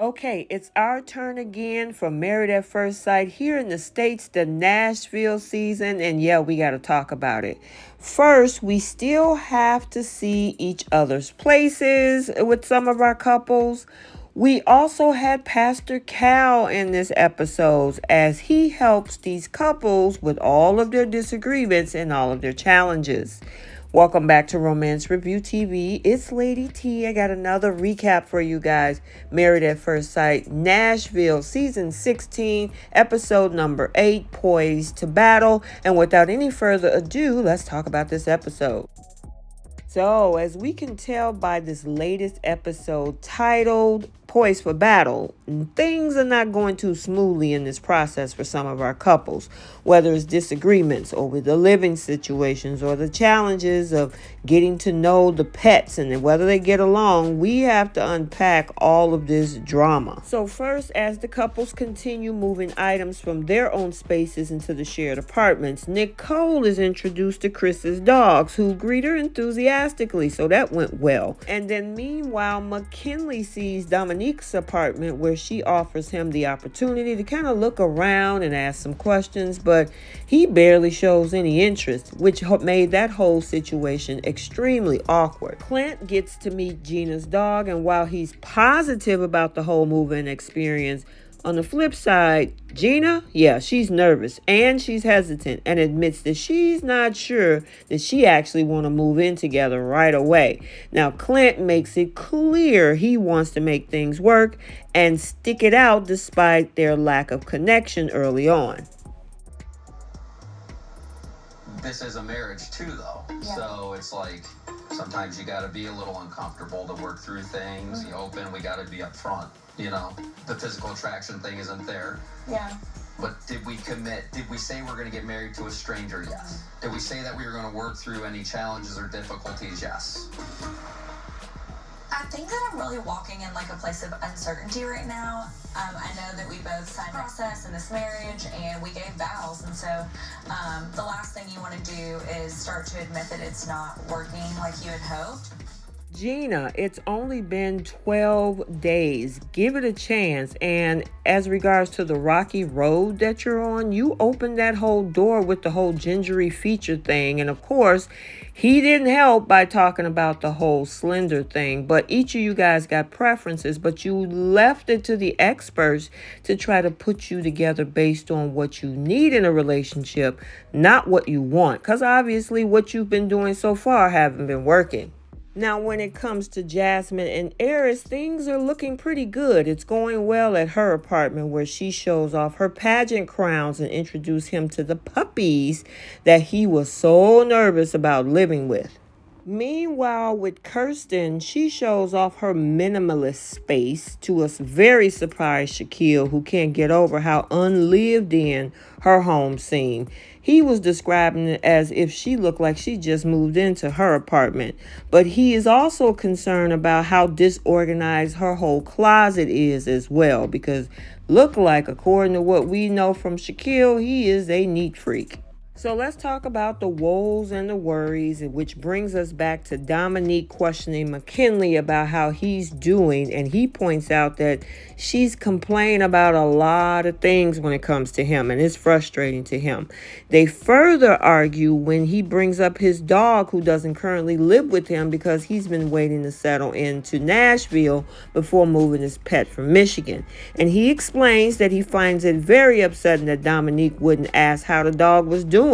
Okay, it's our turn again for Married at First Sight here in the States, the Nashville season, and yeah, we got to talk about it. First, we still have to see each other's places with some of our couples. We also had Pastor Cal in this episode as he helps these couples with all of their disagreements and all of their challenges. Welcome back to Romance Review TV. It's Lady T. I got another recap for you guys. Married at First Sight, Nashville, Season 16, Episode number 8, Poised to Battle. And without any further ado, let's talk about this episode. So, as we can tell by this latest episode titled Poised for Battle, things are not going too smoothly in this process for some of our couples, whether it's disagreements over the living situations or the challenges of getting to know the pets and whether they get along. We have to unpack all of this drama. So first, as the couples continue moving items from their own spaces into the shared apartments, Nicole is introduced to Chris's dogs, who greet her enthusiastically, so that went well. And then meanwhile, McKinley sees Domynique's apartment, where she offers him the opportunity to kind of look around and ask some questions, but he barely shows any interest, which made that whole situation extremely awkward. Clint gets to meet Gina's dog, and while he's positive about the whole move-in experience, on the flip side, Gina, she's nervous and she's hesitant and admits that she's not sure that she actually want to move in together right away. Now, Clint makes it clear he wants to make things work and stick it out despite their lack of connection early on. This is a marriage too, though. Yeah. So it's like sometimes you got to be a little uncomfortable to work through things. You open, we got to be upfront. You know, the physical attraction thing isn't there. Yeah. But did we commit? Did we say we're going to get married to a stranger? Yes. Did we say that we were going to work through any challenges or difficulties? Yes. I think that I'm really walking in like a place of uncertainty right now. I know that we both signed a process in this marriage and we gave vows, and so the last thing you want to do is start to admit that it's not working like you had hoped. Gina, it's only been 12 days. Give it a chance. And as regards to the rocky road that you're on, you opened that whole door with the whole gingery feature thing. And of course, he didn't help by talking about the whole slender thing. But each of you guys got preferences, but you left it to the experts to try to put you together based on what you need in a relationship, not what you want. Because obviously what you've been doing so far haven't been working. Now, when it comes to Jasmine and Eris, things are looking pretty good. It's going well at her apartment, where she shows off her pageant crowns and introduces him to the puppies that he was so nervous about living with. Meanwhile, with Kirsten, she shows off her minimalist space to a very surprised Shaquille, who can't get over how unlived in her home seemed. He was describing it as if she looked like she just moved into her apartment. But he is also concerned about how disorganized her whole closet is as well, because look like, according to what we know from Shaquille, he is a neat freak. So let's talk about the woes and the worries, which brings us back to Domynique questioning McKinley about how he's doing. And he points out that she's complaining about a lot of things when it comes to him, and it's frustrating to him. They further argue when he brings up his dog, who doesn't currently live with him because he's been waiting to settle into Nashville before moving his pet from Michigan. And he explains that he finds it very upsetting that Domynique wouldn't ask how the dog was doing.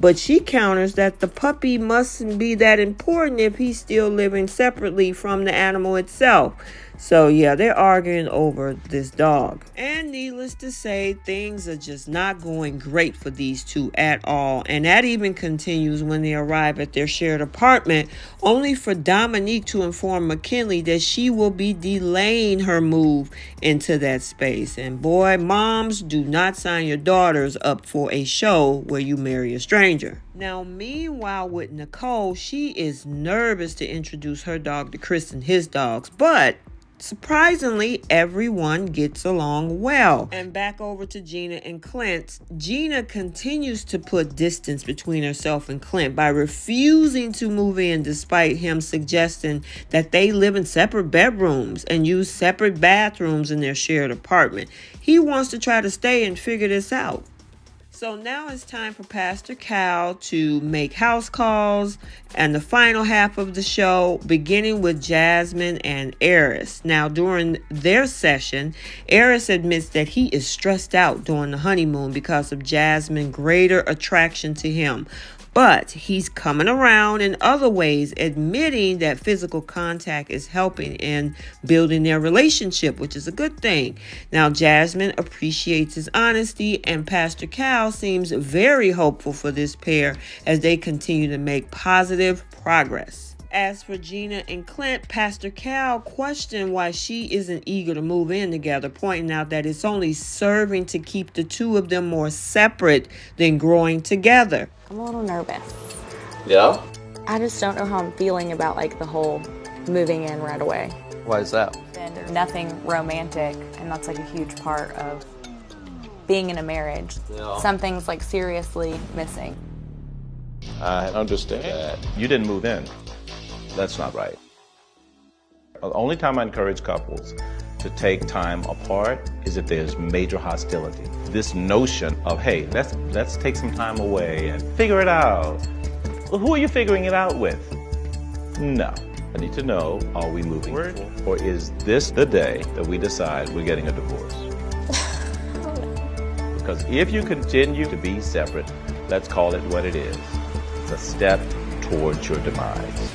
But she counters that the puppy mustn't be that important if he's still living separately from the animal itself. So they're arguing over this dog. And needless to say, things are just not going great for these two at all. And that even continues when they arrive at their shared apartment, only for Domynique to inform McKinley that she will be delaying her move into that space. And boy, moms, do not sign your daughters up for a show where you marry a stranger. Now, meanwhile, with Nicole, she is nervous to introduce her dog to Chris and his dogs, but surprisingly, everyone gets along well. And back over to Gina and Clint. Gina continues to put distance between herself and Clint by refusing to move in despite him suggesting that they live in separate bedrooms and use separate bathrooms in their shared apartment. He wants to try to stay and figure this out. So now it's time for Pastor Cal to make house calls and the final half of the show, beginning with Jasmine and Eris. Now, during their session, Eris admits that he is stressed out during the honeymoon because of Jasmine's greater attraction to him. But he's coming around in other ways, admitting that physical contact is helping in building their relationship, which is a good thing. Now, Jasmine appreciates his honesty, and Pastor Cal seems very hopeful for this pair as they continue to make positive progress. As for Gina and Clint, Pastor Cal questioned why she isn't eager to move in together, pointing out that it's only serving to keep the two of them more separate than growing together. I'm a little nervous. Yeah? I just don't know how I'm feeling about like the whole moving in right away. Why is that? And nothing romantic, and that's like a huge part of being in a marriage. Yeah. Something's like seriously missing. I understand that. You didn't move in. That's not right. The only time I encourage couples to take time apart is if there's major hostility. This notion of, hey, let's take some time away and figure it out. Well, who are you figuring it out with? No. I need to know, are we moving forward? Or is this the day that we decide we're getting a divorce? Because if you continue to be separate, let's call it what it is. It's a step towards your demise.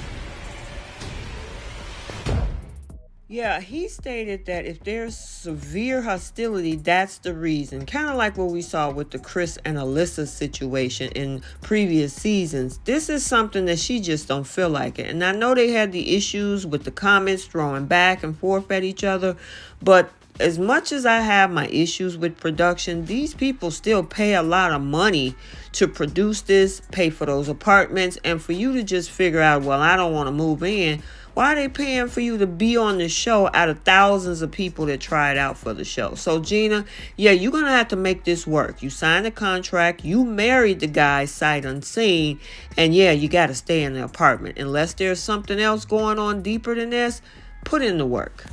Yeah, he stated that if there's severe hostility, that's the reason. Kind of like what we saw with the Chris and Alyssa situation in previous seasons. This is something that she just don't feel like it. And I know they had the issues with the comments throwing back and forth at each other, but as much as I have my issues with production, these people still pay a lot of money to produce this, pay for those apartments, and for you to just figure out, well, I don't want to move in. Why are they paying for you to be on the show out of thousands of people that tried out for the show? So, Gina, yeah, you're going to have to make this work. You signed a contract. You married the guy sight unseen. And, yeah, you got to stay in the apartment. Unless there's something else going on deeper than this, put in the work.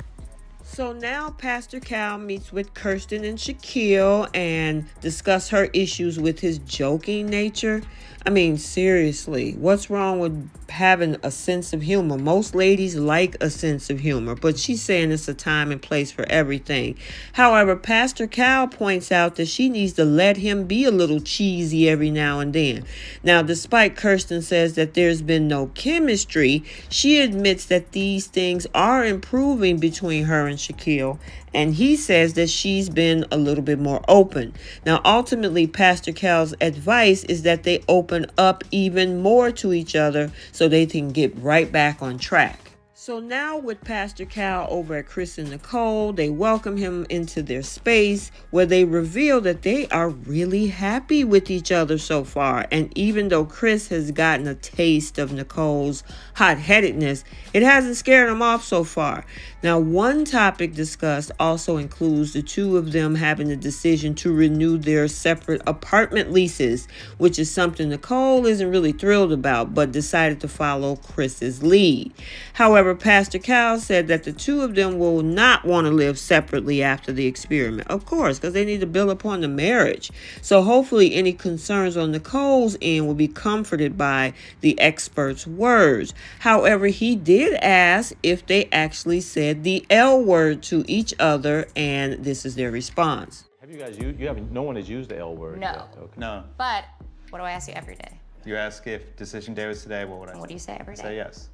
So now Pastor Cal meets with Kirsten and Shaquille and discuss her issues with his joking nature. I mean, seriously, what's wrong with having a sense of humor? Most ladies like a sense of humor, but she's saying it's a time and place for everything. However, Pastor Cal points out that she needs to let him be a little cheesy every now and then. Now, despite Kirsten says that there's been no chemistry, she admits that these things are improving between her and Shaquille, and he says that she's been a little bit more open. Now, ultimately, Pastor Cal's advice is that they open up even more to each other so they can get right back on track. So now with Pastor Cal over at Chris and Nicole, they welcome him into their space where they reveal that they are really happy with each other so far. And even though Chris has gotten a taste of Nicole's hot-headedness, it hasn't scared him off so far. Now, one topic discussed also includes the two of them having the decision to renew their separate apartment leases, which is something Nicole isn't really thrilled about, but decided to follow Chris's lead. However, Pastor Cal said that the two of them will not want to live separately after the experiment. Of course, because they need to build upon the marriage. So hopefully any concerns on Nicole's end will be comforted by the expert's words. However, he did ask if they actually said the L word to each other, and this is their response. Have you guys used, no one has used the L word No. yet? Okay. No. But what do I ask you every day? You ask if decision day was today, what would I say? What do you say every day? Say yes.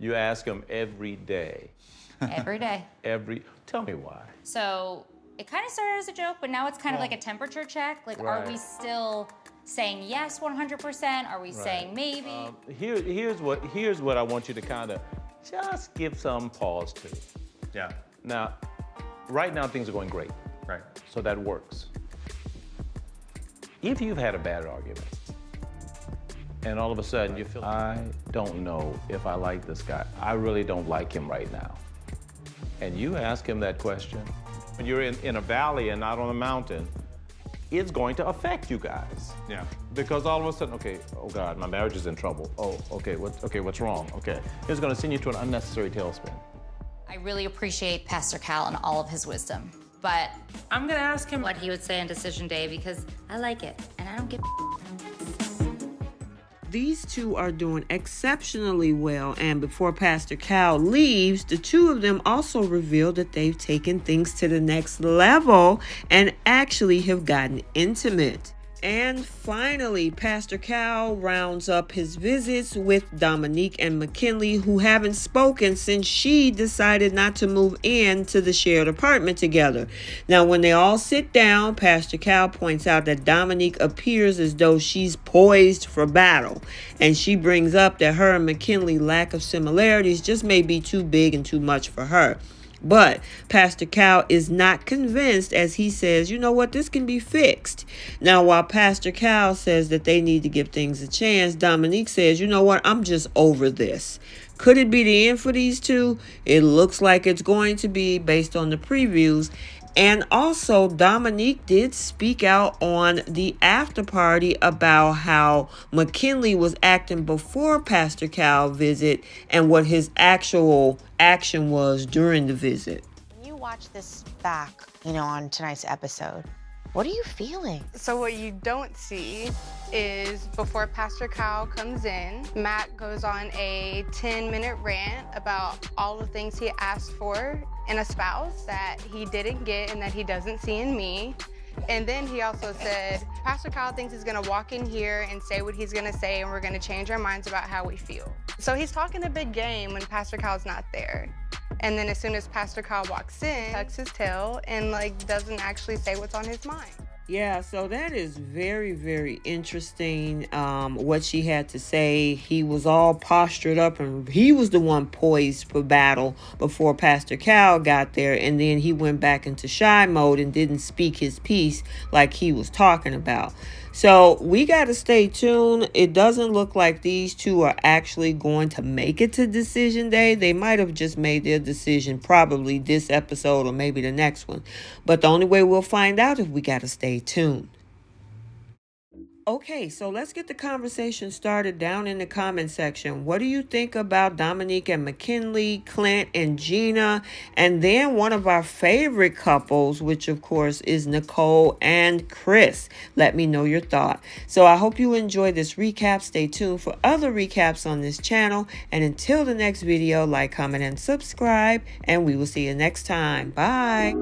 You ask them every day. Every day. Tell me why. So it kind of started as a joke, but now it's kind of like a temperature check. Like, are we Right. still saying yes 100%? Are we saying maybe? Here's what I want you to kind of just give some pause to. Yeah. Now, right now things are going great. Right. So that works. If you've had a bad argument, and all of a sudden you feel, I don't know if I like this guy. I really don't like him right now. and you ask him that question, when you're in a valley and not on a mountain, it's going to affect you guys. Yeah. Because all of a sudden, okay, oh God, my marriage is in trouble. Oh, okay, what's wrong? Okay. It's going to send you to an unnecessary tailspin. I really appreciate Pastor Cal and all of his wisdom, but I'm gonna ask him what he would say on decision day because I like it and I don't give. These two are doing exceptionally well, and before Pastor Cal leaves, the two of them also reveal that they've taken things to the next level and actually have gotten intimate. And finally, Pastor Cal rounds up his visits with Domynique and McKinley, who haven't spoken since she decided not to move into the shared apartment together. Now, when they all sit down, Pastor Cal points out that Domynique appears as though she's poised for battle. And she brings up that her and McKinley's lack of similarities just may be too big and too much for her. But Pastor Cal is not convinced, as he says, you know what, this can be fixed. Now, while Pastor Cal says that they need to give things a chance, Domynique says, you know what, I'm just over this. Could it be the end for these two? It looks like it's going to be based on the previews. And also, Domynique did speak out on the after party about how McKinley was acting before Pastor Cal's visit and what his actual action was during the visit. When you watch this back, on tonight's episode, what are you feeling? So what you don't see is before Pastor Cal comes in, Matt goes on a 10-minute rant about all the things he asked for in a spouse that he didn't get and that he doesn't see in me. And then he also said, Pastor Cal thinks he's gonna walk in here and say what he's gonna say and we're gonna change our minds about how we feel. So he's talking a big game when Pastor Cal's not there. And then as soon as Pastor Cal walks in, tucks his tail and doesn't actually say what's on his mind. Yeah, so that is very, very interesting, what she had to say. He was all postured up and he was the one poised for battle before Pastor Cal got there. And then he went back into shy mode and didn't speak his piece like he was talking about. So we got to stay tuned. It doesn't look like these two are actually going to make it to decision day. They might have just made their decision probably this episode or maybe the next one. But the only way we'll find out is we got to stay tuned. Okay, so let's get the conversation started down in the comment section. What do you think about Domynique and McKinley, Clint and Gina, and then one of our favorite couples, which of course is Nicole and Chris? Let me know your thought. So I hope you enjoy this recap. Stay tuned for other recaps on this channel. And until the next video, like, comment, and subscribe. And we will see you next time. Bye.